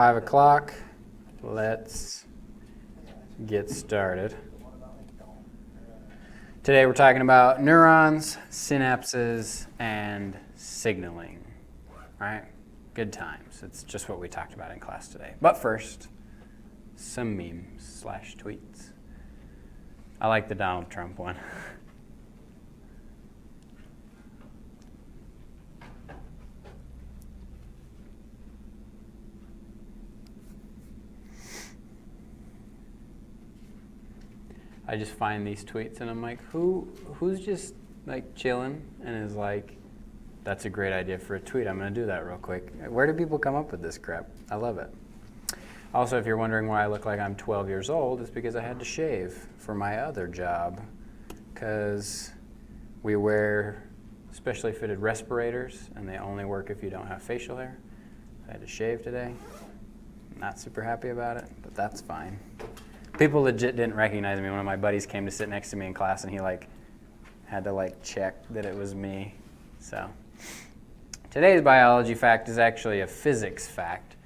5 o'clock. Let's get started. Today we're talking about neurons, synapses, and signaling. All right? Good times. It's just what we talked about in class today. But first, some memes / tweets. I like the Donald Trump one. I just find these tweets and I'm like, who's just like chilling and is like, that's a great idea for a tweet. I'm going to do that real quick. Where do people come up with this crap? I love it. Also, if you're wondering why I look like I'm 12 years old, it's because I had to shave for my other job because we wear specially fitted respirators and they only work if you don't have facial hair. I had to shave today. Not super happy about it, but that's fine. People legit didn't recognize me. One of my buddies came to sit next to me in class and he had to check that it was me. So today's biology fact is actually a physics fact.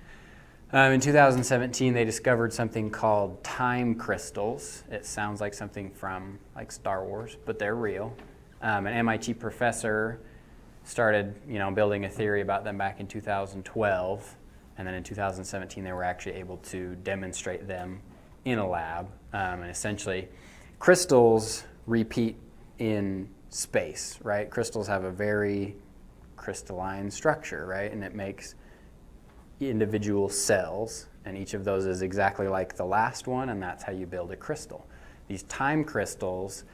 In 2017, they discovered something called time crystals. It sounds like something from Star Wars, but they're real. An MIT professor started, building a theory about them back in 2012, and then in 2017 they were actually able to demonstrate them in a lab, and essentially crystals repeat in space, right? Crystals have a very crystalline structure, right? And it makes individual cells, and each of those is exactly like the last one, and that's how you build a crystal. These time crystals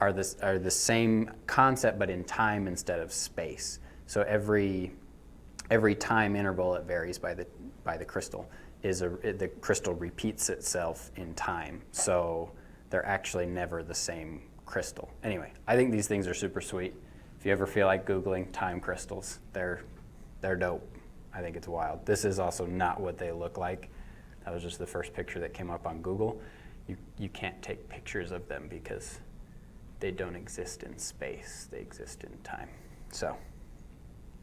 are the same concept, but in time instead of space. So every time interval it varies by the crystal. The crystal repeats itself in time, so they're actually never the same crystal. Anyway, I think these things are super sweet. If you ever feel like Googling time crystals, they're dope. I think it's wild. This is also not what they look like. That was just the first picture that came up on Google. You can't take pictures of them because they don't exist in space. They exist in time. So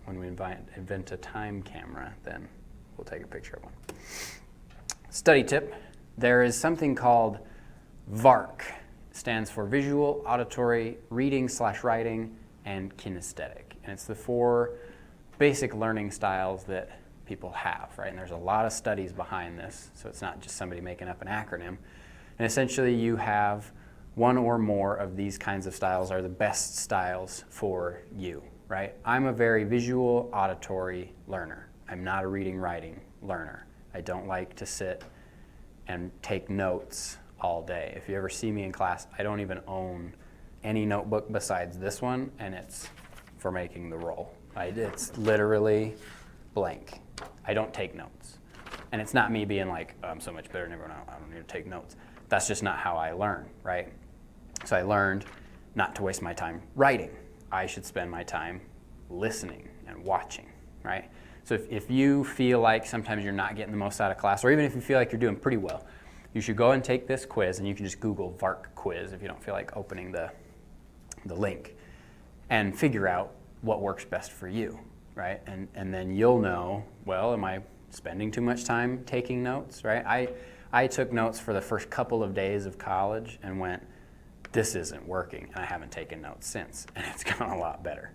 when we invent a time camera, then we'll take a picture of one. Study tip, there is something called Vark. It stands for visual, auditory, reading / writing, and kinesthetic. And it's the 4 basic learning styles that people have, right? And there's a lot of studies behind this, so it's not just somebody making up an acronym. And essentially you have one or more of these kinds of styles are the best styles for you, right? I'm a very visual, auditory learner. I'm not a reading, writing learner. I don't like to sit and take notes all day. If you ever see me in class, I don't even own any notebook besides this one, and it's for making the roll. It's literally blank. I don't take notes. And it's not me being like, oh, I'm so much better than everyone else, I don't need to take notes. That's just not how I learn, right? So I learned not to waste my time writing. I should spend my time listening and watching, right? So if you feel like sometimes you're not getting the most out of class, or even if you feel like you're doing pretty well, you should go and take this quiz, and you can just Google Vark quiz if you don't feel like opening the link, and figure out what works best for you, right? And then you'll know, well, am I spending too much time taking notes, right? I took notes for the first couple of days of college and went, this isn't working, and I haven't taken notes since, and it's gone a lot better.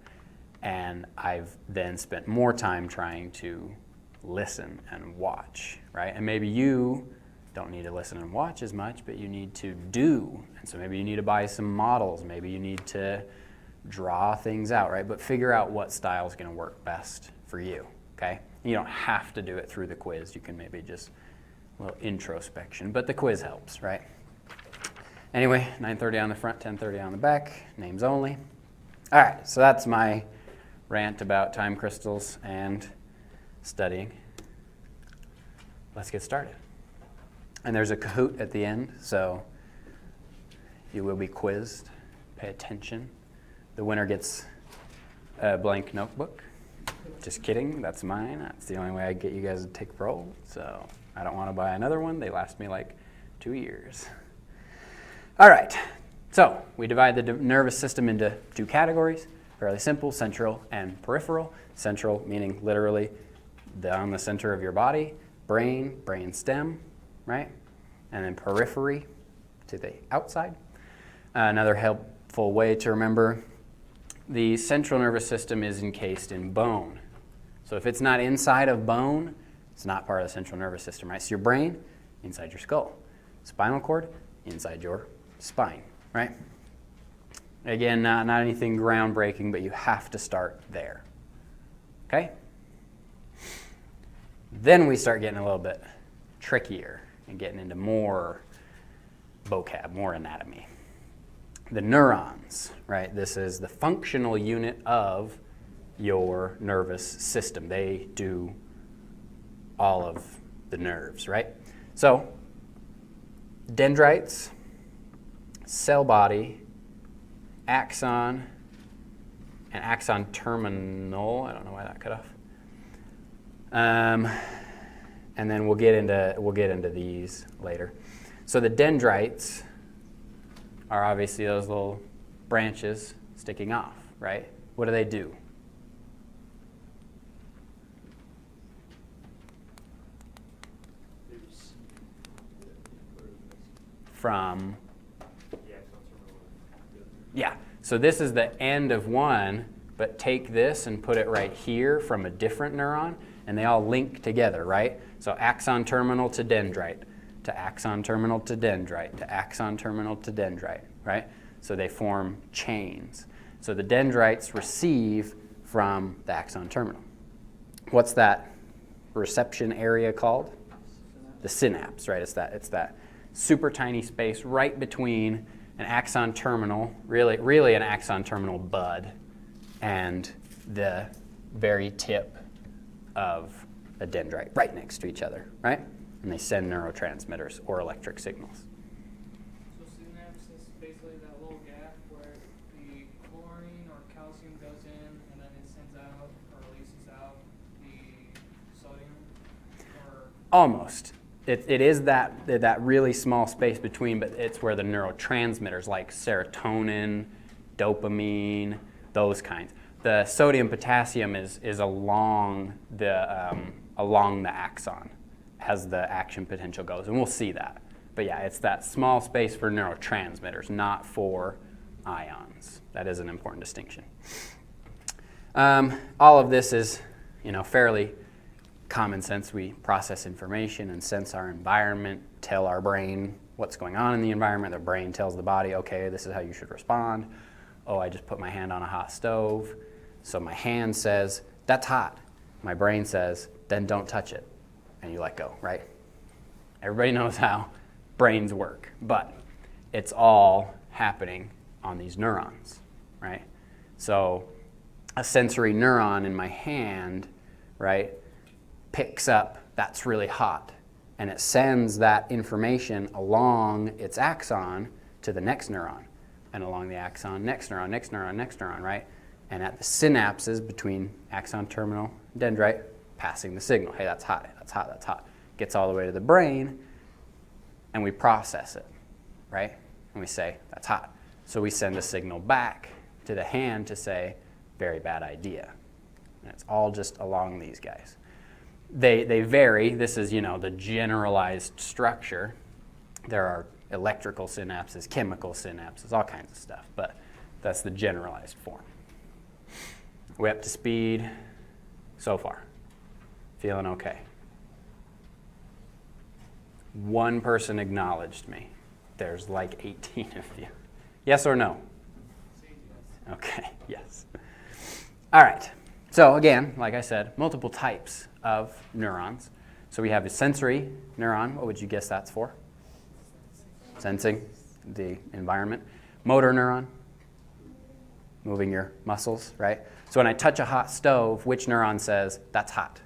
And I've then spent more time trying to listen and watch, right? And maybe you don't need to listen and watch as much, but you need to do. And so maybe you need to buy some models. Maybe you need to draw things out, right? But figure out what style is going to work best for you, okay? You don't have to do it through the quiz. You can maybe just a little introspection, but the quiz helps, right? Anyway, 9:30 on the front, 10:30 on the back, names only. All right, so that's my rant about time crystals and studying. Let's get started. And there's a Kahoot at the end, so you will be quizzed. Pay attention. The winner gets a blank notebook. Just kidding, that's mine. That's the only way I get you guys to take a roll. So I don't want to buy another one. They last me like 2 years. All right, so we divide the nervous system into 2 categories. Fairly simple, central and peripheral. Central meaning literally on the center of your body. brain, brain stem, right? And then periphery to the outside. Another helpful way to remember, the central nervous system is encased in bone. So if it's not inside of bone, it's not part of the central nervous system, right? So your brain, inside your skull. Spinal cord, inside your spine, right? Again, not anything groundbreaking, but you have to start there, okay? Then we start getting a little bit trickier and getting into more vocab, more anatomy. The neurons, right? This is the functional unit of your nervous system. They do all of the nerves, right? So, dendrites, cell body, axon, and axon terminal. I don't know why that cut off. And then we'll get into these later. So the dendrites are obviously those little branches sticking off, right? What do they do? From, yeah, so this is the end of one, but take this and put it right here from a different neuron, and they all link together, right? So axon terminal to dendrite, to axon terminal to dendrite, to axon terminal to dendrite, right? So they form chains. So the dendrites receive from the axon terminal. What's that reception area called? The synapse, right? It's that super tiny space right between an axon terminal, really an axon terminal bud, and the very tip of a dendrite, right next to each other, right? And they send neurotransmitters or electric signals. So synapse is basically that little gap where the chlorine or calcium goes in and then it sends out or releases out the sodium? Or Almost. It is that really small space between, but it's where the neurotransmitters like serotonin, dopamine, those kinds. The sodium potassium is along the axon as the action potential goes, and we'll see that. But yeah, it's that small space for neurotransmitters, not for ions. That is an important distinction. All of this is, fairly common sense. We process information and sense our environment, tell our brain what's going on in the environment. The brain tells the body, okay, this is how you should respond. Oh, I just put my hand on a hot stove. So my hand says, that's hot. My brain says, then don't touch it. And you let go, right? Everybody knows how brains work, but it's all happening on these neurons, right? So a sensory neuron in my hand, right, picks up that's really hot, and it sends that information along its axon to the next neuron, and along the axon, next neuron, next neuron, next neuron, right? And at the synapses between axon terminal and dendrite, passing the signal. Hey, that's hot, that's hot, that's hot. Gets all the way to the brain, and we process it, right? And we say, that's hot. So we send a signal back to the hand to say, very bad idea. And it's all just along these guys. They vary. This is, the generalized structure. There are electrical synapses, chemical synapses, all kinds of stuff, but that's the generalized form. We up to speed so far? Feeling okay? One person acknowledged me. There's like 18 of you. Yes or no? Okay, yes. All right. So again, like I said, multiple types of neurons. So we have a sensory neuron. What would you guess that's for? Sensing the environment. Motor neuron, moving your muscles, right? So when I touch a hot stove, which neuron says, that's hot?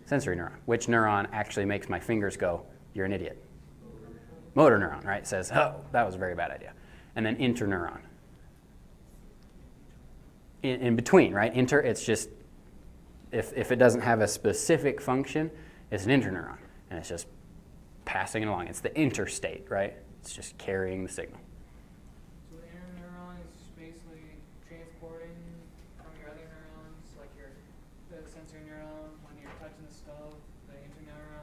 Sensory neuron. Which neuron actually makes my fingers go, you're an idiot? Motor neuron, right? Says, oh, that was a very bad idea. And then interneuron. In between, right? It's just, if it doesn't have a specific function, it's an interneuron. And it's just passing it along. It's the interstate, right? It's just carrying the signal. So the interneuron is basically transporting from your other neurons, like the sensory neuron, when you're touching the stove, the interneuron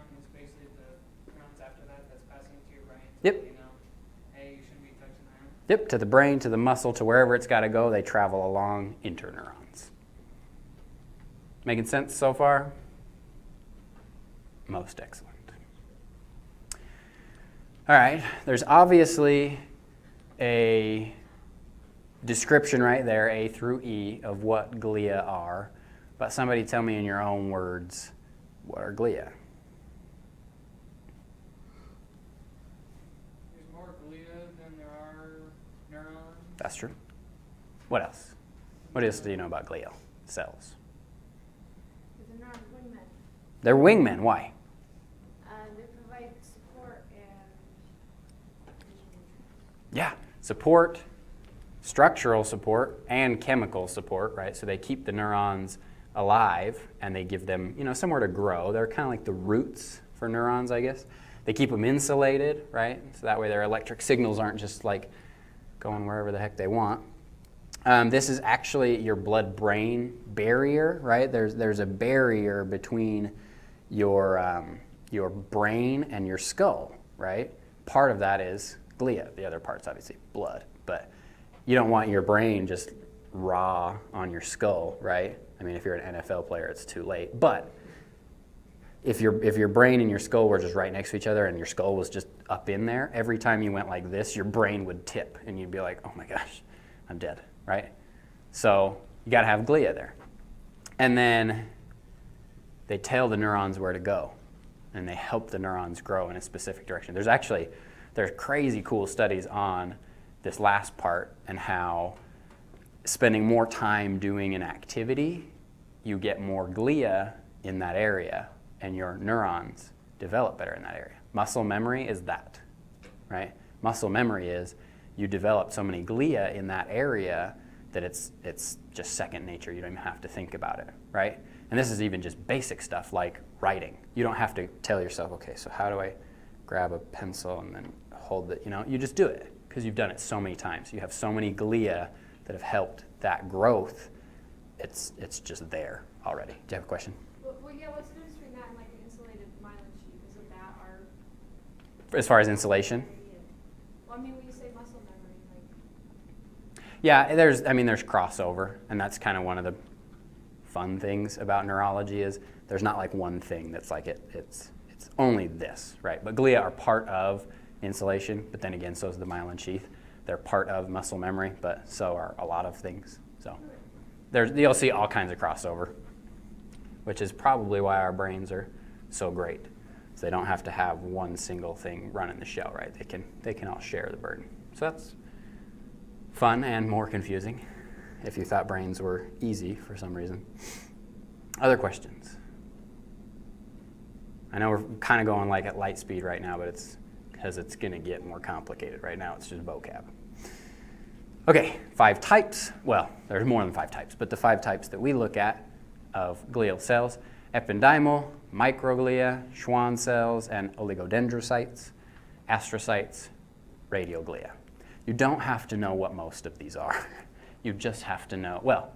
Yep, to the brain, to the muscle, to wherever it's got to go, they travel along interneurons. Making sense so far? Most excellent. All right, there's obviously a description right there, A through E, of what glia are. But somebody tell me in your own words, what are glia? There's more glia than there are neurons. That's true. What else? What else do you know about glial cells? They're not wingmen. They're wingmen. Why? They provide support and Yeah, support, structural support, and chemical support, right? So they keep the neurons alive and they give them, somewhere to grow. They're kind of like the roots for neurons, I guess. They keep them insulated, right? So that way their electric signals aren't just like going wherever the heck they want. This is actually your blood-brain barrier, right? There's a barrier between your brain and your skull, right? Part of that is glia. The other part's obviously blood, but you don't want your brain just raw on your skull, right? I mean, if you're an NFL player, it's too late. But if your brain and your skull were just right next to each other and your skull was just up in there, every time you went like this, your brain would tip and you'd be like, oh my gosh, I'm dead, right? So you got to have glia there. And then they tell the neurons where to go and they help the neurons grow in a specific direction. There's crazy cool studies on this last part and how spending more time doing an activity, you get more glia in that area and your neurons develop better in that area. Muscle memory is that, right? Muscle memory is you develop so many glia in that area that it's just second nature. You don't even have to think about it, right? And this is even just basic stuff like writing. You don't have to tell yourself, okay, so how do I grab a pencil and then hold it? You just do it because you've done it so many times. You have so many glia that have helped that growth. It's just there already. Do you have a question? Well, yeah, what's the difference between that and like an insulated myelin sheath? Isn't that our... As far as insulation? Well, I mean, when you say muscle memory, like... Yeah, there's crossover, and that's kind of one of the fun things about neurology is there's not like one thing that's like it's only this, right? But glia are part of insulation, but then again, so is the myelin sheath. They're part of muscle memory, but so are a lot of things. So you'll see all kinds of crossover, which is probably why our brains are so great. So they don't have to have one single thing running the show, right? They can all share the burden. So that's fun and more confusing if you thought brains were easy for some reason. Other questions? I know we're kind of going like at light speed right now, but it's because it's going to get more complicated. Right now it's just vocab. Okay, 5 types. Well, there's more than 5 types, but the 5 types that we look at of glial cells: ependymal, microglia, Schwann cells, and oligodendrocytes, astrocytes, radioglia. You don't have to know what most of these are. You just have to know, well,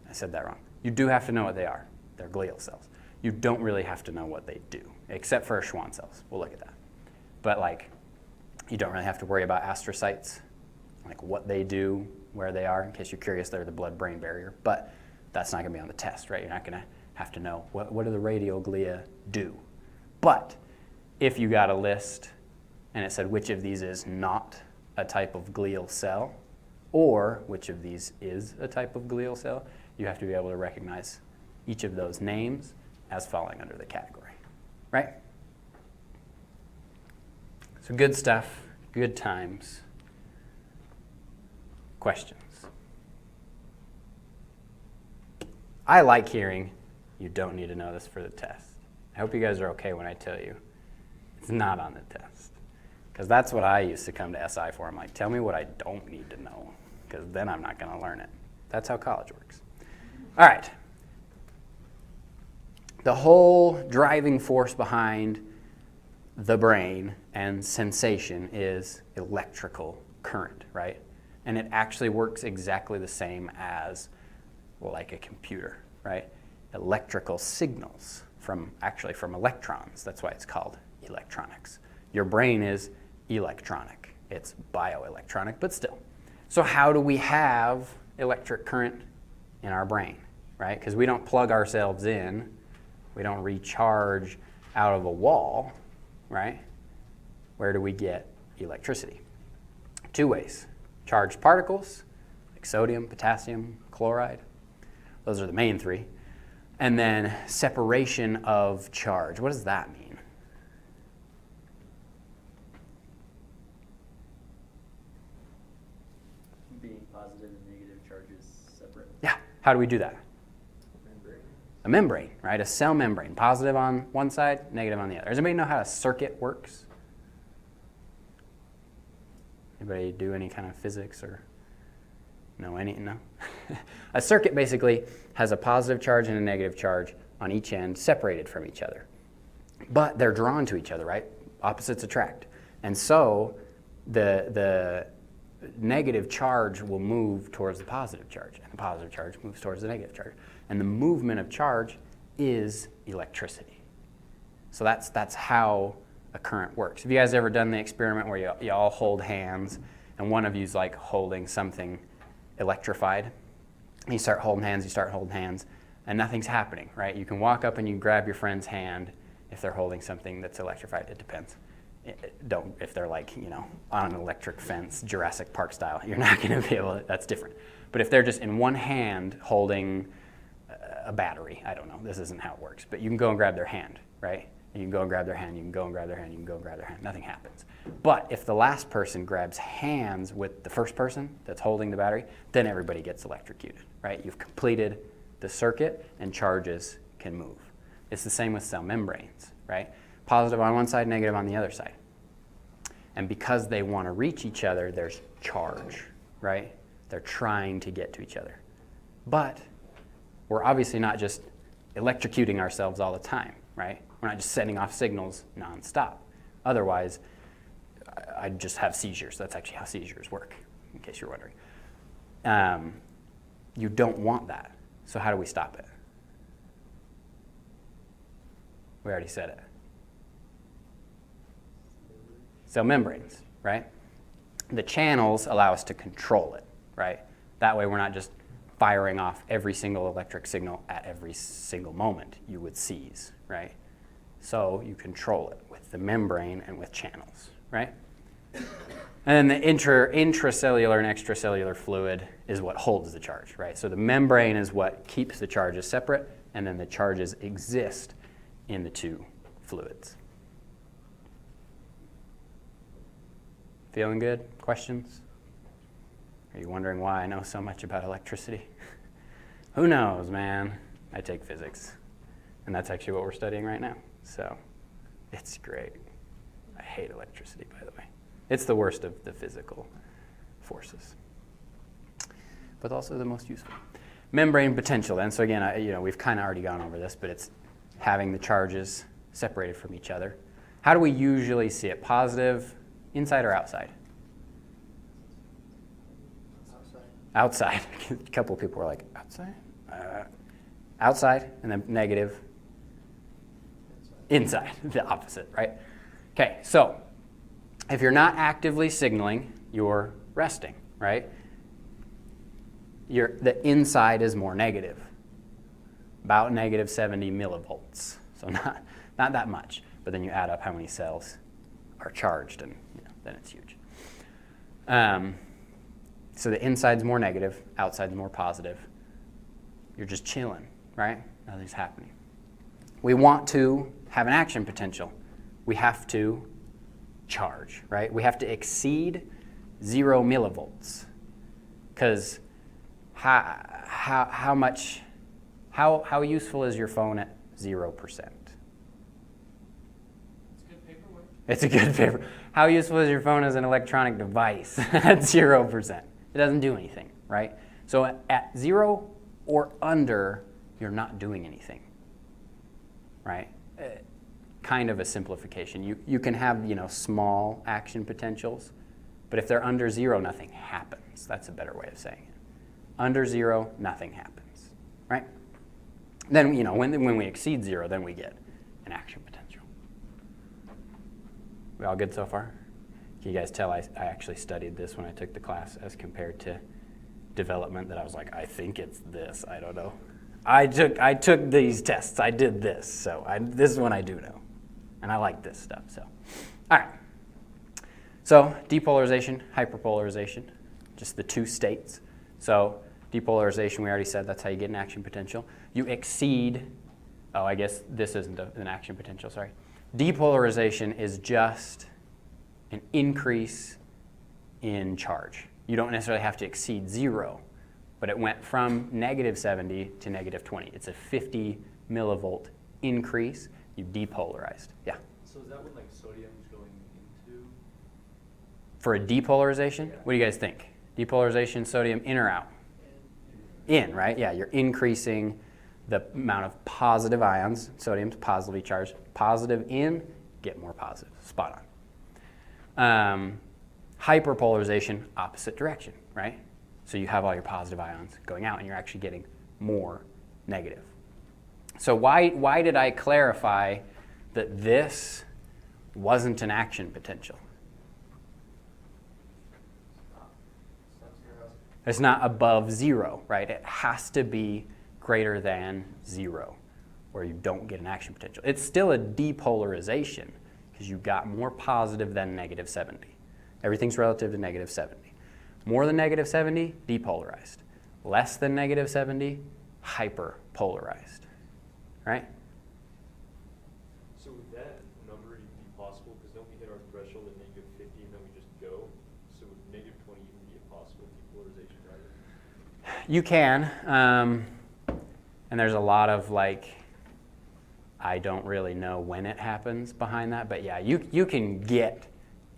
I said that wrong. You do have to know what they are. They're glial cells. You don't really have to know what they do, except for Schwann cells. We'll look at that. But you don't really have to worry about astrocytes, like what they do, where they are. In case you're curious, they're the blood-brain barrier. But that's not going to be on the test, right? You're not going to have to know what do the radioglia do. But if you got a list and it said which of these is not a type of glial cell, or which of these is a type of glial cell, you have to be able to recognize each of those names as falling under the category, right? So good stuff, good times. Questions? I like hearing you don't need to know this for the test. I hope you guys are okay when I tell you it's not on the test. Because that's what I used to come to SI for. I'm like, tell me what I don't need to know, because then I'm not going to learn it. That's how college works. All right. The whole driving force behind the brain and sensation is electrical current, right? And it actually works exactly the same as like a computer, right? Electrical signals from electrons. That's why it's called electronics. Your brain is electronic. It's bioelectronic, but still. So how do we have electric current in our brain, right? Because we don't plug ourselves in. We don't recharge out of a wall, right? Where do we get electricity? Two ways. Charged particles, like sodium, potassium, chloride. Those are the main three. And then separation of charge. What does that mean? Being positive and negative charges separate. Yeah. How do we do that? Membrane. A membrane, right? A cell membrane. Positive on one side, negative on the other. Does anybody know how a circuit works? Anybody do any kind of physics or no? A circuit basically has a positive charge and a negative charge on each end, separated from each other. But they're drawn to each other, right? Opposites attract. And so the negative charge will move towards the positive charge, and the positive charge moves towards the negative charge. And the movement of charge is electricity. So that's how a current works. Have you guys ever done the experiment where you all hold hands, and one of you's like holding something electrified? And you start holding hands, and nothing's happening, right? You can walk up and you grab your friend's hand if they're holding something that's electrified. It depends. Don't, if they're like, on an electric fence, Jurassic Park style, you're not going to be able to, that's different. But if they're just in one hand holding a battery, I don't know, this isn't how it works, but you can go and grab their hand, right? You can go and grab their hand, you can go and grab their hand, you can go and grab their hand, nothing happens. But if the last person grabs hands with the first person that's holding the battery, then everybody gets electrocuted, right? You've completed the circuit and charges can move. It's the same with cell membranes, right? Positive on one side, negative on the other side. And because they want to reach each other, there's charge, right? They're trying to get to each other. But we're obviously not just electrocuting ourselves all the time, right? We're not just setting off signals nonstop. Otherwise, I'd just have seizures. That's actually how seizures work, in case you're wondering. You don't want that. So how do we stop it? We already said it. Cell membranes, right? The channels allow us to control it, right? That way we're not just firing off every single electric signal at every single moment you would seize, right? So you control it with the membrane and with channels, right? And then the intracellular and extracellular fluid is what holds the charge, right? So the membrane is what keeps the charges separate, and then the charges exist in the two fluids. Feeling good? Questions? Are you wondering why I know so much about electricity? Who knows, man? I take physics, and that's actually what we're studying right now. So it's great. I hate electricity, by the way. It's the worst of the physical forces, but also the most useful. Membrane potential, then. So again, we've kind of already gone over this, but it's having the charges separated from each other. How do we usually see it? Positive, inside or outside? Outside. A couple of people were like, outside? Outside, and then negative. Inside, the opposite, right? Okay, so if you're not actively signaling, you're resting, right? The inside is more negative, about negative 70 millivolts. So not that much, but then you add up how many cells are charged, and then it's huge. So the inside's more negative, outside's more positive. You're just chilling, right? Nothing's happening. We want to have an action potential. We have to charge, right? We have to exceed 0 millivolts. Because how useful is your phone at 0%? It's good paperwork. It's a good paper. How useful is your phone as an electronic device at 0%? It doesn't do anything, right? So at 0 or under, you're not doing anything, right? Kind of a simplification. You can have small action potentials, but if they're under 0, nothing happens. That's a better way of saying it. Under 0, nothing happens, right? Then when we exceed 0, then we get an action potential. We all good so far? Can you guys tell I actually studied this when I took the class as compared to development, that I was like, I think it's this, I don't know. I took these tests, I did this, so this is one I do know. And I like this stuff, so. All right. So depolarization, hyperpolarization, just the two states. So depolarization, we already said that's how you get an action potential. You exceed, oh, I guess this isn't an action potential, sorry. Depolarization is just an increase in charge. You don't necessarily have to exceed 0, but it went from -70 to -20. It's a 50 millivolt increase. You depolarized. Yeah? So is that when like sodium's going into? For a depolarization, Yeah. what do you guys think? Depolarization, sodium in or out? In, right? Yeah, you're increasing the amount of positive ions. Sodium's positively charged. Positive in, get more positive. Spot on. Hyperpolarization, opposite direction, right? So you have all your positive ions going out and you're actually getting more negative. So why did I clarify that this wasn't an action potential? It's not above 0, right? It has to be greater than 0 or you don't get an action potential. It's still a depolarization because you got more positive than -70. Everything's relative to -70. More than -70, depolarized. Less than -70, hyperpolarized, right? So would that number even be possible? Because don't we hit our threshold at -50 and then we just go? So would -20 even be a possible depolarization driver? You can, and there's a lot of I don't really know when it happens behind that, but yeah, you can get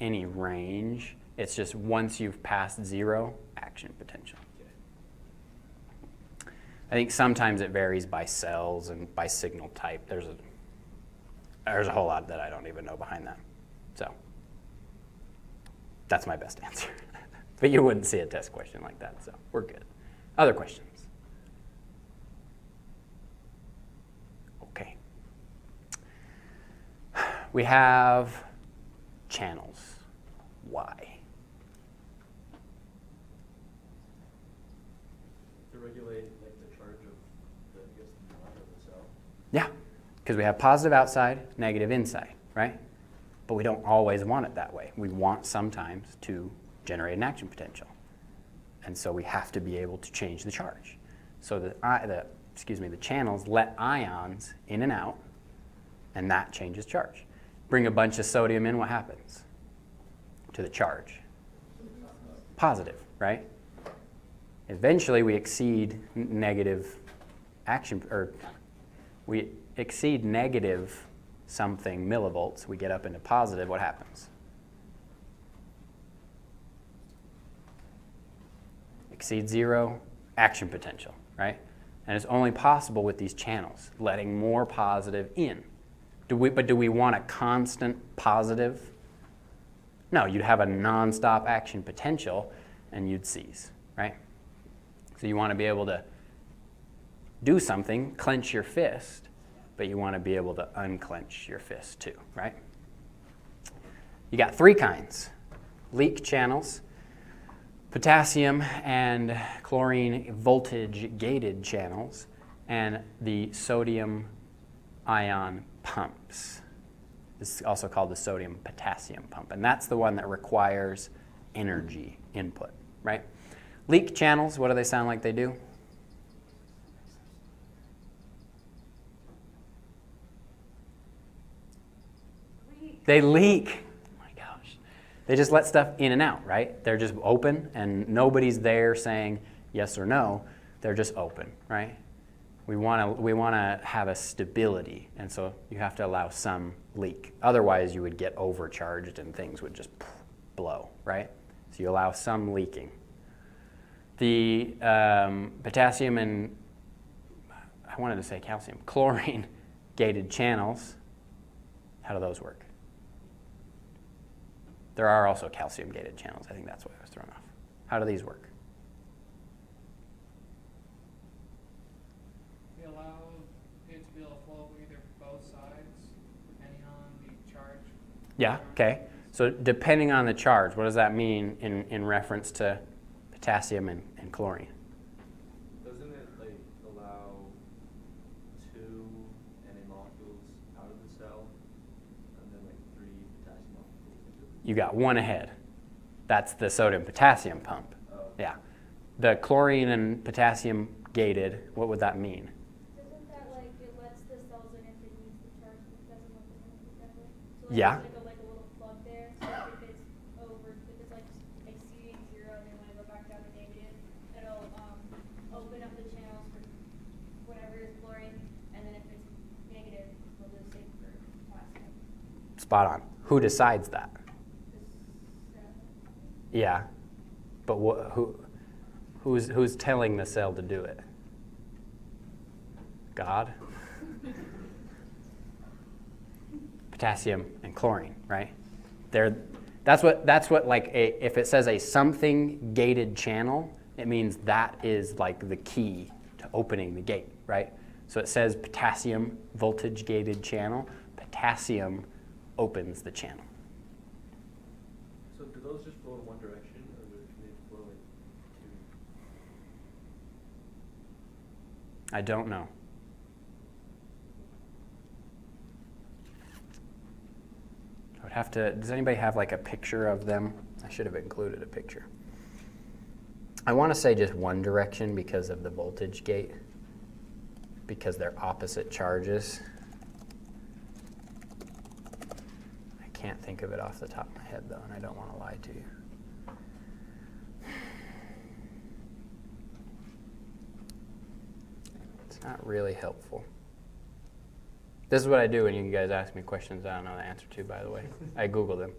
any range. It's just once you've passed 0, action potential. I think sometimes it varies by cells and by signal type. There's a whole lot that I don't even know behind that. So that's my best answer. But you wouldn't see a test question like that, so we're good. Other questions? Okay. We have channels. Why? To regulate like the charge of the neuron of the cell. Yeah, because we have positive outside, negative inside, right? But we don't always want it that way. We want sometimes to generate an action potential. And so we have to be able to change the charge. So the channels let ions in and out, and that changes charge. Bring a bunch of sodium in, what happens to the charge? Positive, right? Eventually we exceed negative action, or we exceed negative something millivolts, we get up into positive, what happens? Exceed 0, action potential, right? And it's only possible with these channels, letting more positive in. Do we want a constant positive? No, you'd have a nonstop action potential and you'd seize, right? So you want to be able to do something, clench your fist, but you want to be able to unclench your fist too, right? You got 3 kinds: leak channels, potassium and chlorine voltage-gated channels, and the sodium ion pumps. This is also called the sodium-potassium pump, and that's the one that requires energy input, right? Leak channels, what do they sound like they do? They leak. Oh my gosh. They just let stuff in and out, right? They're just open, and nobody's there saying yes or no. They're just open, right? We want to have a stability, and so you have to allow some leak. Otherwise, you would get overcharged and things would just blow, right? So you allow some leaking. The potassium and, I wanted to say calcium, chlorine gated channels, how do those work? There are also calcium gated channels. I think that's why I was thrown off. How do these work? We allow it to be able to flow either both sides, depending on the charge. Yeah, okay. So depending on the charge, what does that mean in reference to potassium and chlorine? Doesn't it like allow 2 Na molecules out of the cell and then like 3 potassium molecules into the You got one ahead. That's the sodium-potassium pump. Oh. Yeah. The chlorine and potassium gated, what would that mean? Isn't that like it lets the cells in if it needs the charge, but it doesn't let them in together? So Yeah. There's like a little plug there. So if it's like exceeding 0 and they want to go back down to negative, it'll open up the channels for whatever is chlorine, and then if it's negative, we'll do the same for potassium. Spot on. Who decides that? Yeah. But who's telling the cell to do it? God? Potassium and chlorine, right? That's what like if it says a something gated channel, it means that is like the key to opening the gate, right? So it says potassium voltage gated channel. Potassium opens the channel. So do those just flow in one direction, or do they flow in 2? I don't know. I would have to, does anybody have like a picture of them? I should have included a picture. I want to say just one direction because of the voltage gate, because they're opposite charges. I can't think of it off the top of my head though, and I don't want to lie to you. It's not really helpful. This is what I do when you guys ask me questions I don't know the answer to, by the way. I Google them,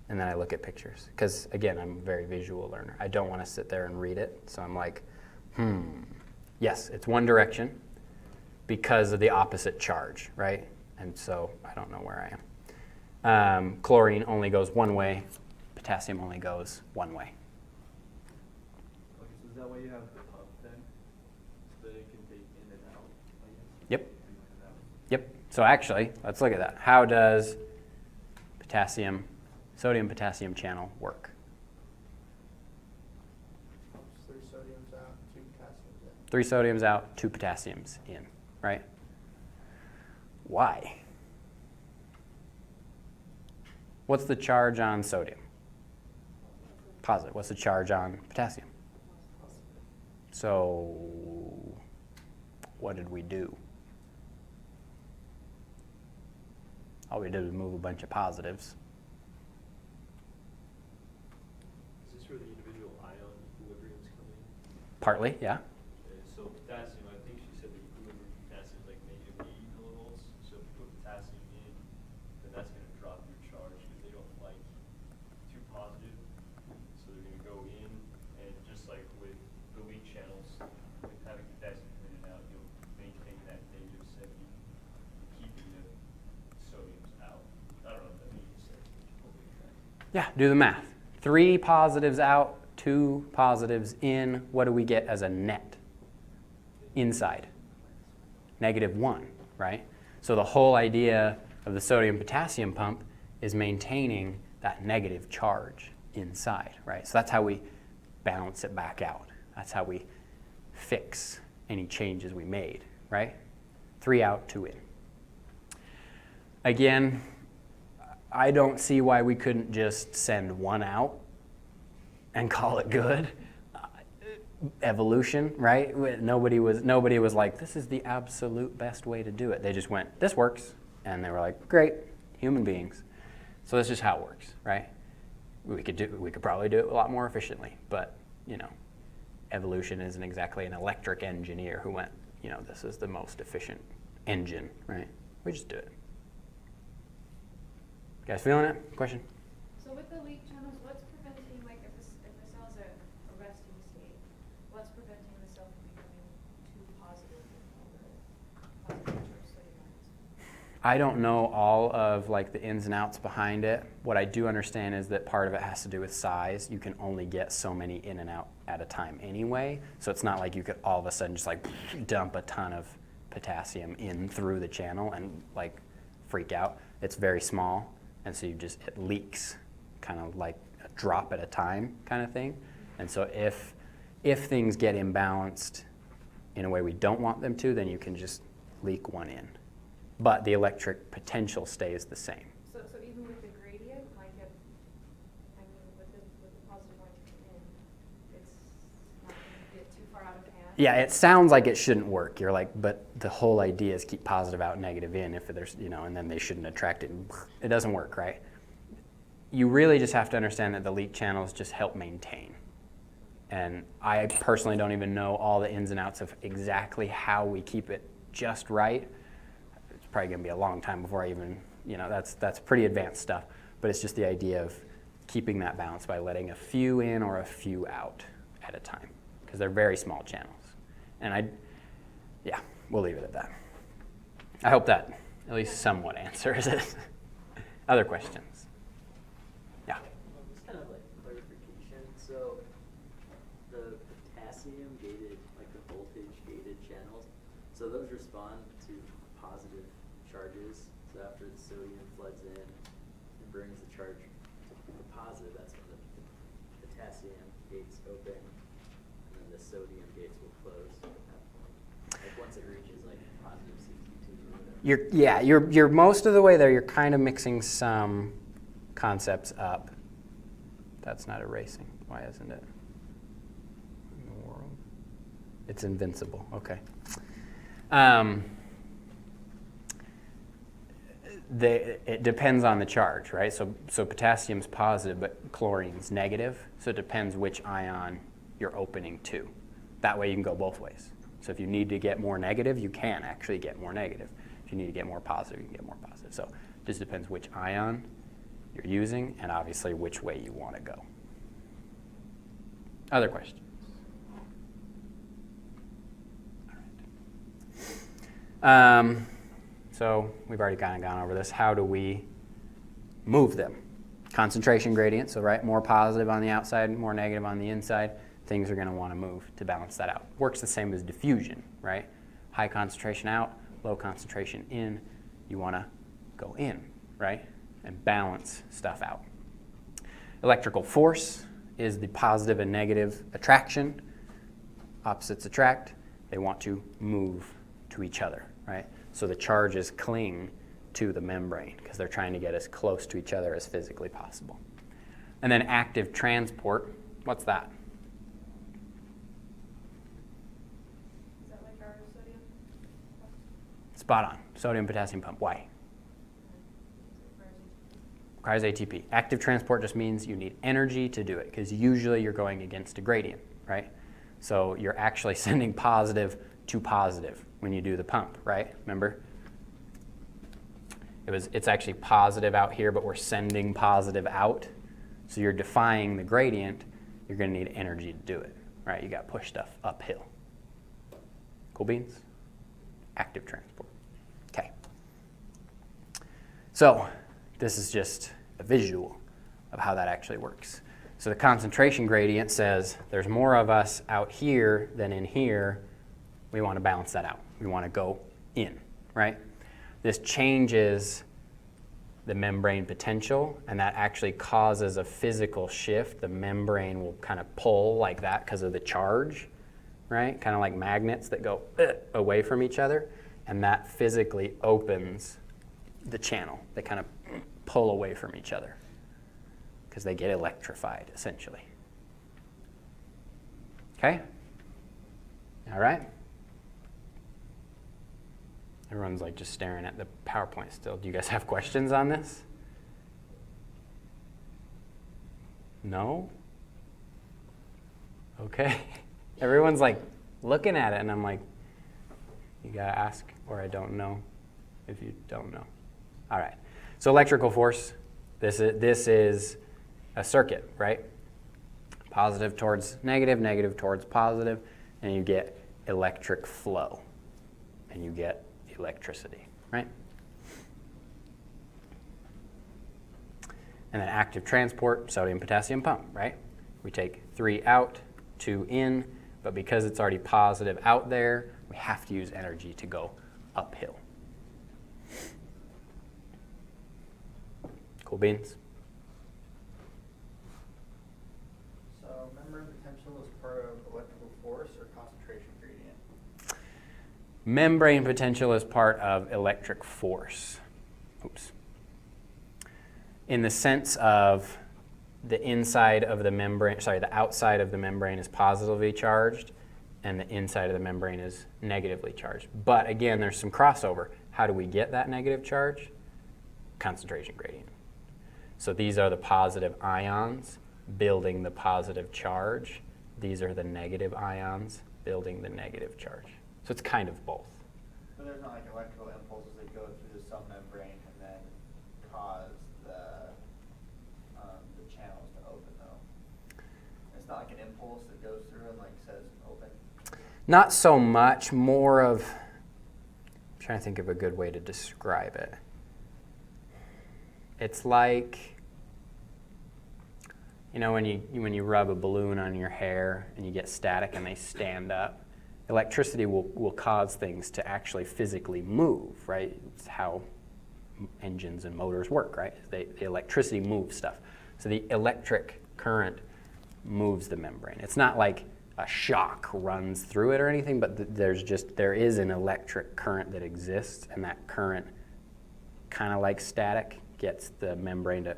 and then I look at pictures. Because, again, I'm a very visual learner. I don't want to sit there and read it, so I'm like, Yes, it's one direction because of the opposite charge, right? And so I don't know where I am. Chlorine only goes one way. Potassium only goes one way. Okay, so is that why you have the pump then? So that it can take in and out, I guess? Yep. In and out. Yep. So actually, let's look at that. How does sodium-potassium channel work? Pumps 3 sodiums out, 2 potassiums in. 3 sodiums out, 2 potassiums in, right? Why? What's the charge on sodium? Positive. What's the charge on potassium? So what did we do? All we did was move a bunch of positives. Is this where the individual ion equilibriums come in? Partly, yeah. Okay, so potassium, I think she said the equilibrium of potassium is like -80 millivolts. So if you put potassium in, then that's going to drop your charge because they don't like too positive. So they're going to go in, and just like with the weak channels, with having potassium in and out, you'll maintain that -70, keeping the sodiums out. I don't know if that means sense. Yeah, do the math. 3 positives out, 2 positives in. What do we get as a net inside? -1, right? So the whole idea of the sodium-potassium pump is maintaining that negative charge inside, right? So that's how we balance it back out. That's how we fix any changes we made, right? 3 out, 2 in. Again, I don't see why we couldn't just send 1 out and call it good. Evolution, right? Nobody was like, this is the absolute best way to do it. They just went, this works. And they were like, great, human beings. So that's just how it works, right? We could probably do it a lot more efficiently, but evolution isn't exactly an electric engineer who went, this is the most efficient engine, right? We just do it. You guys feeling it? Question? So with the leak channels, what's preventing, like, if the cell's at a resting state, what's preventing the cell from becoming too positive with all the positive charged sodium ions? I don't know all of like the ins and outs behind it. What I do understand is that part of it has to do with size. You can only get so many in and out at a time anyway. So it's not like you could all of a sudden just like dump a ton of potassium in through the channel and like freak out. It's very small, and so it leaks kind of like a drop at a time kind of thing. And so if things get imbalanced in a way we don't want them to, then you can just leak one in. But the electric potential stays the same. So even with the gradient, like if, I mean, with the positive one in, it's not going to get too far out of hand? Yeah, it sounds like it shouldn't work. You're like, but the whole idea is keep positive out, negative in. If there's, and then they shouldn't attract it. It doesn't work, right? You really just have to understand that the leak channels just help maintain. And I personally don't even know all the ins and outs of exactly how we keep it just right. It's probably going to be a long time before I even, that's pretty advanced stuff. But it's just the idea of keeping that balance by letting a few in or a few out at a time, because they're very small channels. And we'll leave it at that. I hope that at least somewhat answers it. Other questions? Yeah. Just kind of like clarification. So the potassium gated, like the voltage gated channels, so those respond to positive charges. So after the sodium floods in and brings the charge to the positive, that's when the potassium gates open, and then the sodium gates will close at that point. Like once it reaches like positive CT2 or whatever. You're most of the way there. You're kind of mixing some concepts up. That's not erasing. Why isn't it? In the world, it's invincible. Okay. It depends on the charge, right? So potassium's positive, but chlorine's negative. So it depends which ion you're opening to. That way you can go both ways. So if you need to get more negative, you can actually get more negative. If you need to get more positive, you can get more positive. So it just depends which ion you're using and obviously which way you want to go. Other questions? All right. So we've already kind of gone over this. How do we move them? Concentration gradient, so right, more positive on the outside, more negative on the inside. Things are going to want to move to balance that out. Works the same as diffusion, right? High concentration out, low concentration in. You want to go in, right? And balance stuff out. Electrical force is the positive and negative attraction. Opposites attract. They want to move to each other, right? So the charges cling to the membrane because they're trying to get as close to each other as physically possible. And then active transport, what's that? Is that like our sodium? Spot on. Sodium potassium pump. Why? Requires ATP. Active transport just means you need energy to do it because usually you're going against a gradient, right? So you're actually sending positive to positive when you do the pump, right? Remember? It's actually positive out here, but we're sending positive out. So you're defying the gradient. You're going to need energy to do it, right? You got to push stuff uphill. Cool beans? Active transport. Okay. So this is just a visual of how that actually works. So the concentration gradient says there's more of us out here than in here. We want to balance that out. We want to go in, right? This changes the membrane potential, and that actually causes a physical shift. The membrane will kind of pull like that because of the charge, right? Kind of like magnets that go away from each other, and that physically opens the channel. They kind of pull away from each other because they get electrified, essentially. Okay? All right? Everyone's like just staring at the PowerPoint still. Do you guys have questions on this? No? Okay. Everyone's like looking at it, and I'm like, you gotta ask, or I don't know if you don't know. All right. So electrical force, this is a circuit, right? Positive towards negative, negative towards positive, and you get electric flow, and you get electricity, right? And then active transport, sodium potassium pump, right? We take 3 out, 2 in, but because it's already positive out there, we have to use energy to go uphill. Cool beans? potential is part of electrical force or concentration gradient? Membrane potential is part of electric force. Oops. In the sense of the inside of the membrane, the outside of the membrane is positively charged and the inside of the membrane is negatively charged. But again, there's some crossover. How do we get that negative charge? Concentration gradient. So these are the positive ions building the positive charge. These are the negative ions building the negative charge. So it's kind of both. But there's not like electrical impulses that go through the cell membrane and then cause the channels to open though. It's not like an impulse that goes through and like says open. Not so much, more of, I'm trying to think of a good way to describe it. It's like, you know, when you rub a balloon on your hair and you get static and they stand up, electricity will cause things to actually physically move, right? It's how engines and motors work, right? The electricity moves stuff. So the electric current moves the membrane. It's not like a shock runs through it or anything, but there is an electric current that exists, and that current, kind of like static, gets the membrane to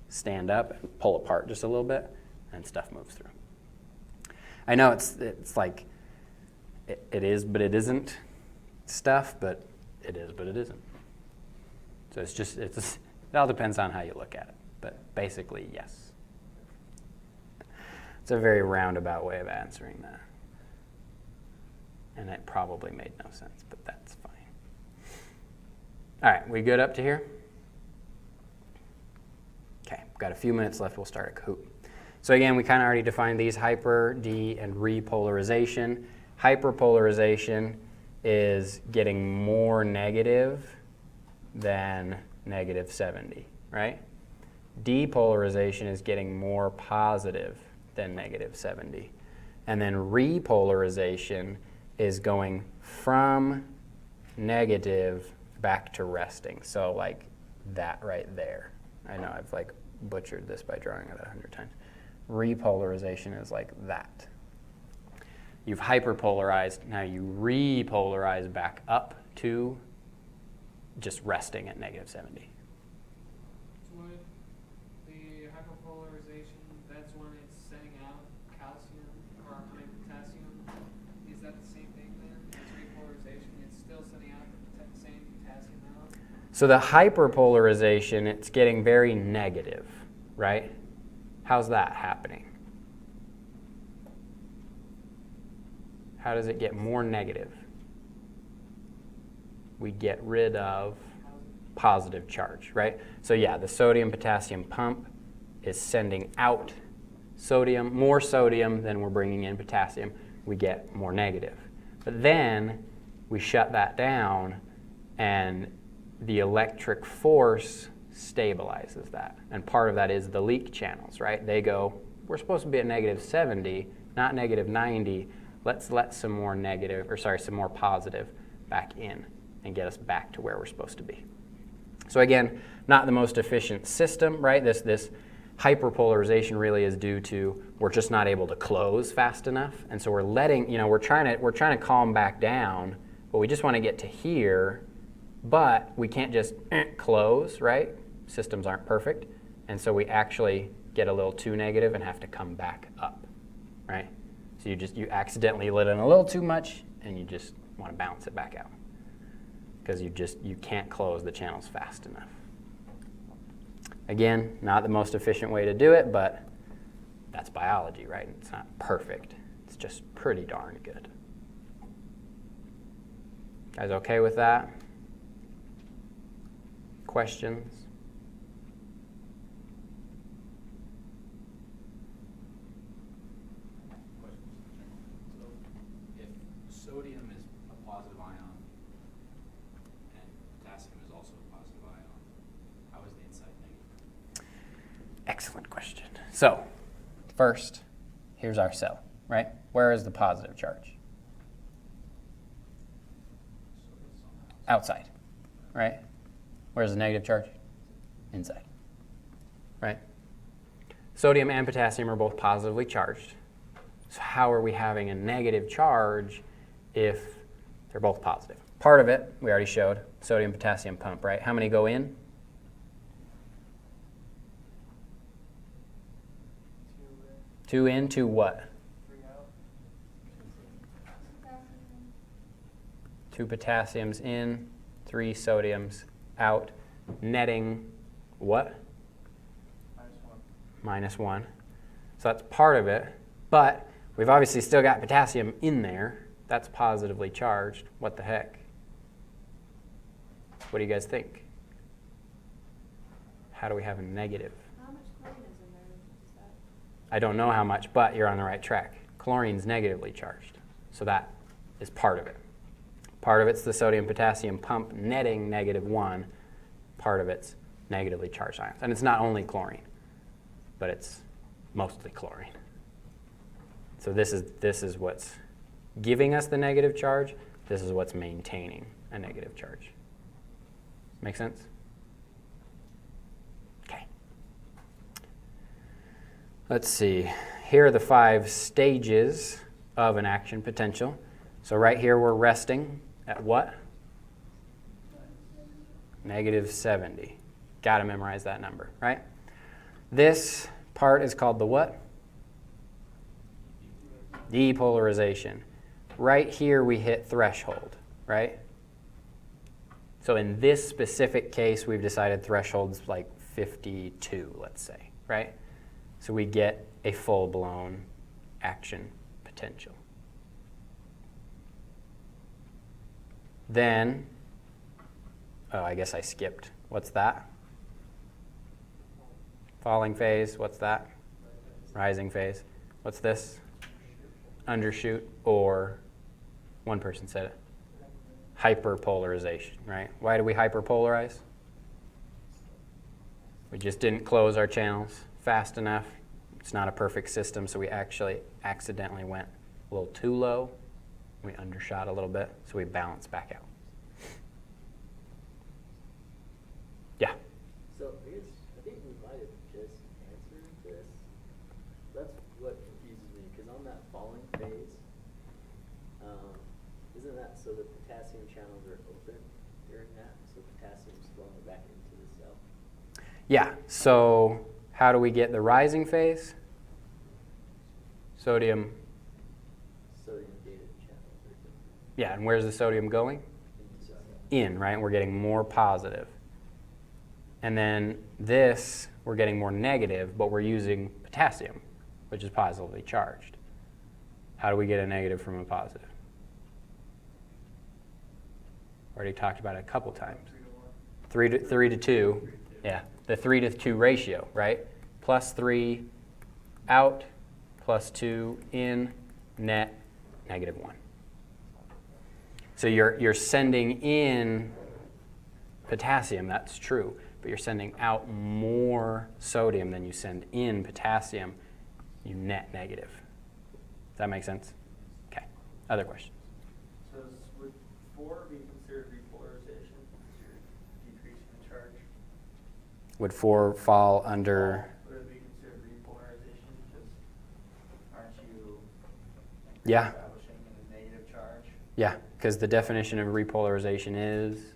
stand up and pull apart just a little bit, and stuff moves through. I know it's like it is, but it isn't stuff, but it is, but it isn't. So it all depends on how you look at it, but basically, yes. It's a very roundabout way of answering that. And it probably made no sense, but that's fine. All right, we good up to here? Okay, we've got a few minutes left. We'll start a Kahoot. So again, we kind of already defined these, hyper, D, and repolarization. Hyperpolarization is getting more negative than negative 70, right? Depolarization is getting more positive than negative 70. And then repolarization is going from negative back to resting. So like that right there. I know I've like butchered this by drawing it 100 times. Repolarization is like that. You've hyperpolarized, now you repolarize back up to just resting at negative 70. So would the hyperpolarization, that's when it's sending out calcium or potassium. Is that the same thing then? It's repolarization, it's still sending out the same potassium out? So the hyperpolarization, it's getting very negative, right? How's that happening? How does it get more negative? We get rid of positive charge, right? So yeah, the sodium-potassium pump is sending out sodium, more sodium than we're bringing in potassium. We get more negative. But then we shut that down and the electric force stabilizes that. And part of that is the leak channels, right? They go, we're supposed to be at negative 70, not negative 90. Let's let some more positive back in and get us back to where we're supposed to be. So again, not the most efficient system, right? This hyperpolarization really is due to we're just not able to close fast enough. And so we're letting, we're trying to calm back down, but we just want to get to here, but we can't just close, right? Systems aren't perfect. And so we actually get a little too negative and have to come back up, right? So you accidentally let in a little too much and you just want to bounce it back out because you can't close the channels fast enough. Again, not the most efficient way to do it, but that's biology, right? It's not perfect. It's just pretty darn good. Guys okay with that? Questions? Sodium is a positive ion and potassium is also a positive ion. How is the inside negative? Excellent question. So, first, here's our cell, right? Where is the positive charge? Outside, right? Where's the negative charge? Inside, right? Sodium and potassium are both positively charged. So how are we having a negative charge if they're both positive? Part of it, we already showed, sodium-potassium pump, right? How many go in? 2 in, 2 what? 3 out. 2 potassiums in, 3 sodiums out, netting what? -1. So that's part of it, but we've obviously still got potassium in there. That's positively charged. What the heck? What do you guys think? How do we have a negative? How much chlorine is in there? Is that? I don't know how much, but you're on the right track. Chlorine's negatively charged, so that is part of it. Part of it's the sodium-potassium pump netting -1. Part of it's negatively charged ions. And it's not only chlorine, but it's mostly chlorine. So this is what's giving us the negative charge. This is what's maintaining a negative charge. Make sense? Okay. Let's see. Here are the 5 stages of an action potential. So right here we're resting at what? -70. Got to memorize that number, right? This part is called the what? Depolarization. Right here we hit threshold, right? So in this specific case, we've decided threshold's like 52, let's say, right? So we get a full-blown action potential. Then, oh, I guess I skipped. What's that? Falling phase. What's that? Rising phase. What's this? Undershoot, or one person said it. Hyperpolarization, right? Why do we hyperpolarize? We just didn't close our channels fast enough. It's not a perfect system, so we actually accidentally went a little too low. We undershot a little bit, so we balance back out. Yeah? So I think we might have just answered this. That's what confuses me, because on that falling phase, isn't that so the potassium channels are open during that, so potassium's flowing back into the cell? Yeah, so how do we get the rising phase? Sodium. Sodium-gated channels or something. Yeah, and where's the sodium going? Into the cell. In, right? We're getting more positive. And then this, we're getting more negative, but we're using potassium, which is positively charged. How do we get a negative from a positive? Already talked about it a couple times. 3 to 2. Yeah, the 3 to 2 ratio, right? +3 out, +2 in, net -1. So you're sending in potassium, that's true, but you're sending out more sodium than you send in potassium. You net negative. Does that make sense? Okay. Other questions? So would 4 be considered repolarization? Decreasing the charge? Would 4 fall under? Would it be considered repolarization? Because aren't you Yeah. establishing a negative charge? Yeah, because the definition of repolarization is?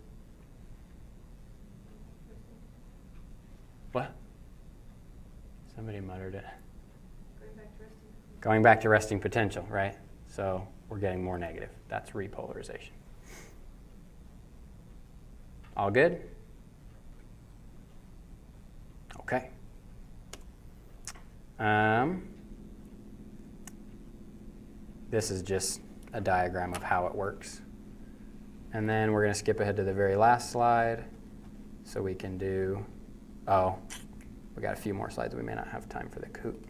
What? Somebody muttered it. Going back to resting potential, right? So we're getting more negative. That's repolarization. All good? Okay. This is just a diagram of how it works. And then we're going to skip ahead to the very last slide so we can do, we got a few more slides. We may not have time for the Kahoot.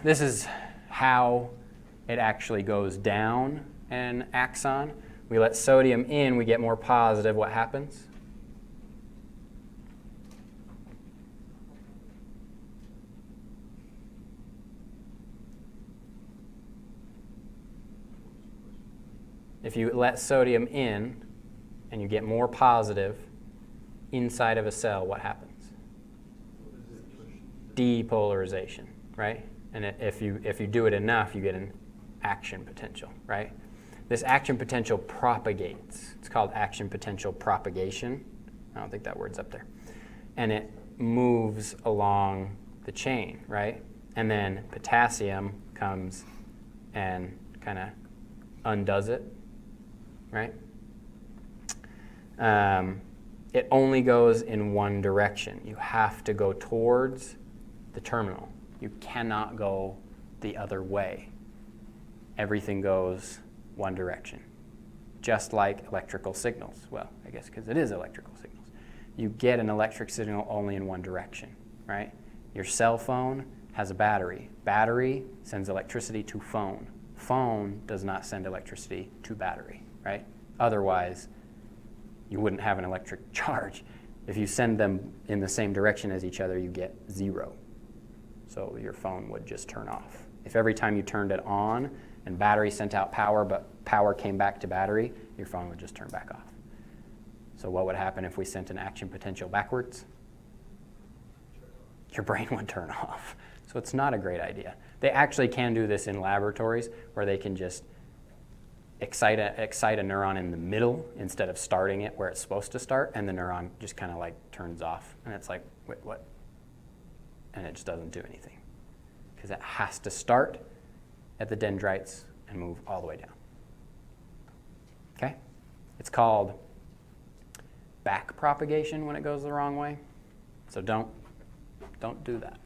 This is how it actually goes down an axon. We let sodium in, we get more positive. What happens? If you let sodium in and you get more positive inside of a cell, what happens? Depolarization, right? And if you do it enough, you get an action potential, right? This action potential propagates. It's called action potential propagation. I don't think that word's up there. And it moves along the chain, right? And then potassium comes and kind of undoes it, right? It only goes in one direction. You have to go towards the terminal. You cannot go the other way. Everything goes one direction, just like electrical signals. Well, I guess because it is electrical signals. You get an electric signal only in one direction, right? Your cell phone has a battery. Battery sends electricity to phone. Phone does not send electricity to battery, right? Otherwise, you wouldn't have an electric charge. If you send them in the same direction as each other, you get 0. So your phone would just turn off. If every time you turned it on and battery sent out power, but power came back to battery, your phone would just turn back off. So what would happen if we sent an action potential backwards? Your brain would turn off. So it's not a great idea. They actually can do this in laboratories where they can just excite a neuron in the middle instead of starting it where it's supposed to start, and the neuron just kind of like turns off. And it's like, wait, what? And it just doesn't do anything. Because it has to start at the dendrites and move all the way down. Okay? It's called back propagation when it goes the wrong way. So don't do that.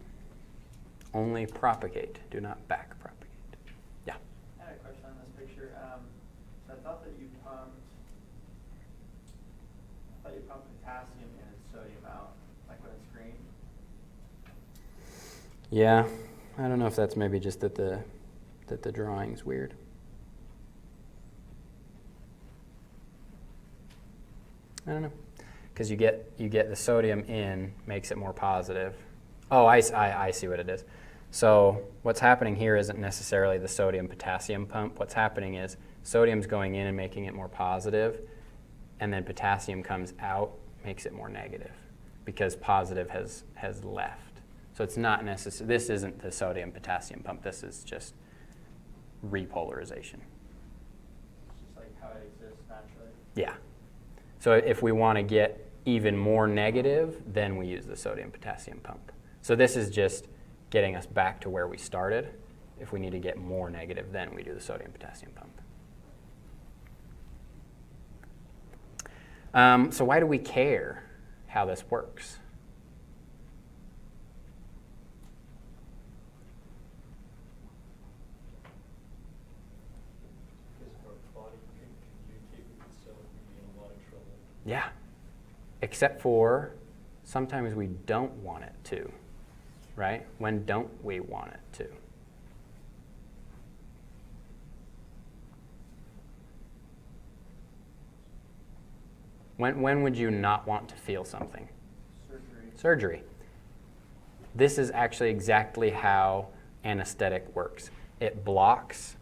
Only propagate. Do not back propagate. Yeah? I had a question on this picture. So I thought you pumped potassium in and sodium out, like when it's green. Yeah. I don't know if that's maybe just that the drawing's weird. I don't know. Because you get the sodium in, makes it more positive. Oh, I see what it is. So what's happening here isn't necessarily the sodium-potassium pump. What's happening is sodium's going in and making it more positive, and then potassium comes out, makes it more negative, because positive has left. So it's not necessary. This isn't the sodium-potassium pump. This is just repolarization. It's just like how it exists naturally. Yeah. So if we want to get even more negative, then we use the sodium-potassium pump. So this is just getting us back to where we started. If we need to get more negative, then we do the sodium-potassium pump. So why do we care how this works? Because if our body can communicate with itself, we'd be in a lot of trouble. Yeah. Except for sometimes we don't want it to, right? When don't we want it to? When would you not want to feel something? Surgery. This is actually exactly how anesthetic works. It blocks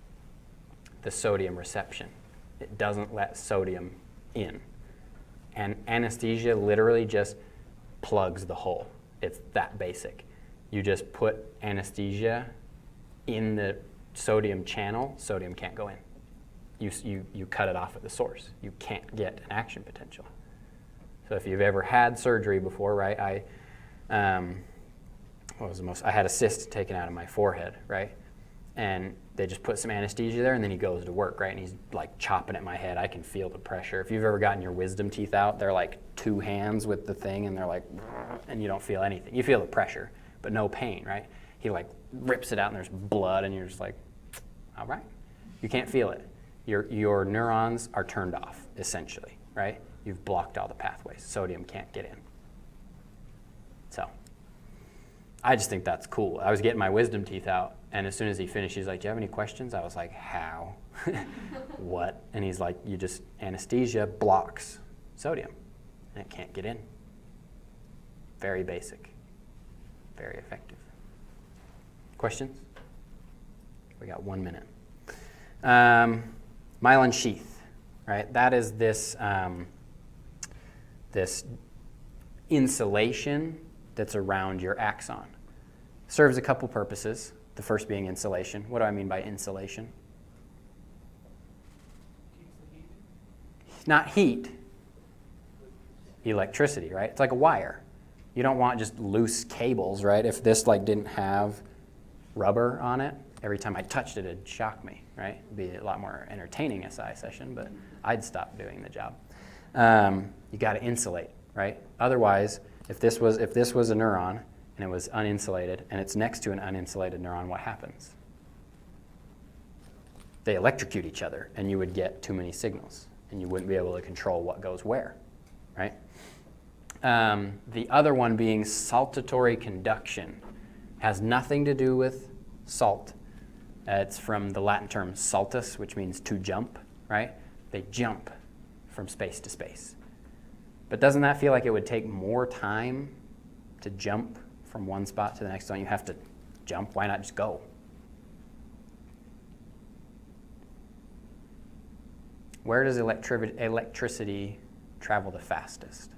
the sodium reception. It doesn't let sodium in. And anesthesia literally just plugs the hole. It's that basic. You just put anesthesia in the sodium channel, sodium can't go in. You cut it off at the source. You can't get an action potential. So if you've ever had surgery before, right? I had a cyst taken out of my forehead, right? And they just put some anesthesia there, and then he goes to work, right? And he's like chopping at my head. I can feel the pressure. If you've ever gotten your wisdom teeth out, they're like 2 hands with the thing, and they're like, and you don't feel anything. You feel the pressure, but no pain, right? He like rips it out, and there's blood, and you're just like, all right. You can't feel it. Your neurons are turned off, essentially, right? You've blocked all the pathways. Sodium can't get in. So I just think that's cool. I was getting my wisdom teeth out, and as soon as he finished, he's like, do you have any questions? I was like, how? What? And he's like, anesthesia blocks sodium, and it can't get in. Very basic. Very effective. Questions? We got 1 minute. Myelin sheath, right? That is this, this insulation that's around your axon. Serves a couple purposes. The first being insulation. What do I mean by insulation? Keeps the heat. Not heat, electricity, right? It's like a wire. You don't want just loose cables, right? If this like didn't have rubber on it, every time I touched it, it'd shock me, right? It'd be a lot more entertaining SI session, but I'd stop doing the job. You got to insulate, right? Otherwise, if this was a neuron and it was uninsulated and it's next to an uninsulated neuron, what happens? They electrocute each other, and you would get too many signals, and you wouldn't be able to control what goes where, right? The other one being saltatory conduction. Has nothing to do with salt. It's from the Latin term saltus, which means to jump, right? They jump from space to space. But doesn't that feel like it would take more time to jump from one spot to the next? Don't you have to jump? Why not just go? Where does electricity travel the fastest?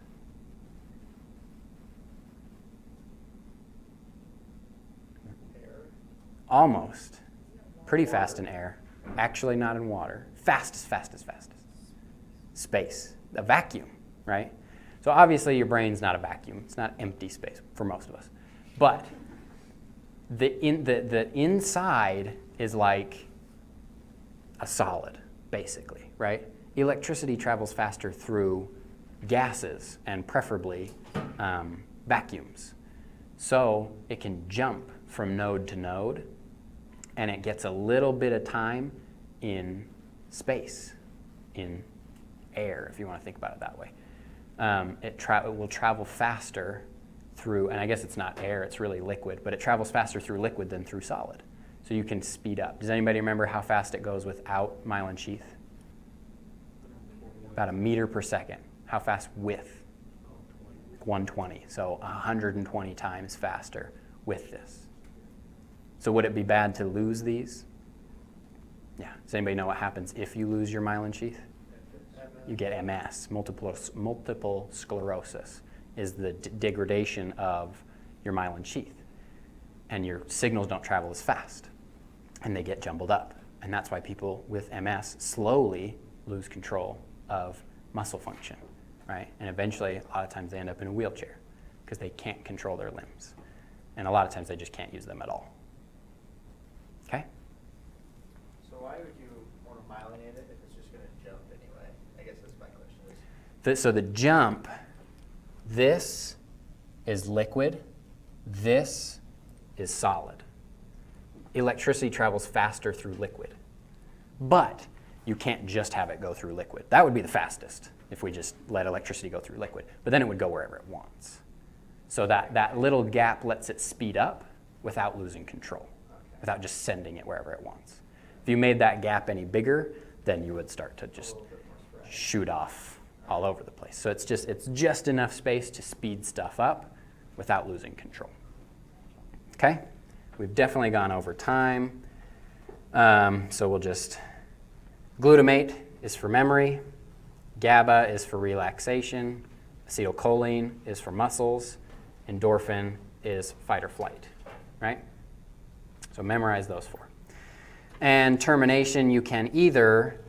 Almost. Pretty fast in air. Actually not in water. Fastest. Space. A vacuum, right? So obviously your brain's not a vacuum. It's not empty space for most of us. But the inside is like a solid, basically, right? Electricity travels faster through gases and preferably vacuums. So it can jump from node to node, and it gets a little bit of time in space, in air, if you want to think about it that way. It will travel faster through, and I guess it's not air, it's really liquid, but it travels faster through liquid than through solid. So you can speed up. Does anybody remember how fast it goes without myelin sheath? About a meter per second. How fast with? 120. So 120 times faster with this. So would it be bad to lose these? Yeah. Does anybody know what happens if you lose your myelin sheath? You get MS, multiple sclerosis, is the degradation of your myelin sheath. And your signals don't travel as fast, and they get jumbled up. And that's why people with MS slowly lose control of muscle function, right? And eventually, a lot of times they end up in a wheelchair because they can't control their limbs. And a lot of times they just can't use them at all. Okay? So why would you want to myelinate it if it's just going to jump anyway? I guess that's my question. So the jump, this is liquid, this is solid. Electricity travels faster through liquid. But you can't just have it go through liquid. That would be the fastest if we just let electricity go through liquid. But then it would go wherever it wants. So that little gap lets it speed up without losing control, without just sending it wherever it wants. If you made that gap any bigger, then you would start to just shoot off all over the place. So it's just enough space to speed stuff up without losing control. Okay? We've definitely gone over time. So we'll just, glutamate is for memory, GABA is for relaxation, acetylcholine is for muscles, endorphin is fight or flight, right? So memorize those four. And termination, you can either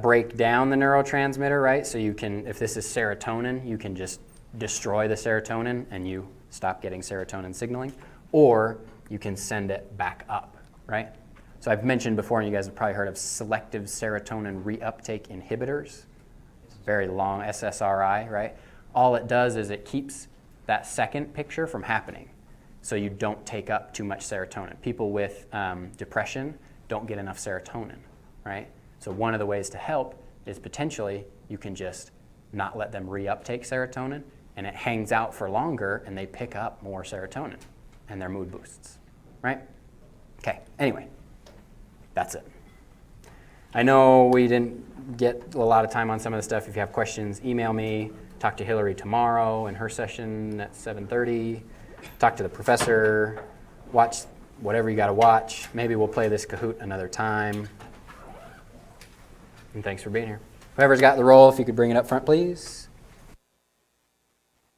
break down the neurotransmitter, right? So you can, if this is serotonin, you can just destroy the serotonin and you stop getting serotonin signaling, or you can send it back up, right? So I've mentioned before, and you guys have probably heard of selective serotonin reuptake inhibitors. It's very long, SSRI, right? All it does is it keeps that second picture from happening, so you don't take up too much serotonin. People with depression don't get enough serotonin, right? So one of the ways to help is potentially you can just not let them reuptake serotonin, and it hangs out for longer, and they pick up more serotonin, and their mood boosts, right? Okay, anyway, that's it. I know we didn't get a lot of time on some of the stuff. If you have questions, email me. Talk to Hillary tomorrow in her session at 7:30. Talk to the professor. Watch whatever you got to watch. Maybe we'll play this Kahoot another time. And thanks for being here. Whoever's got the roll, if you could bring it up front, please.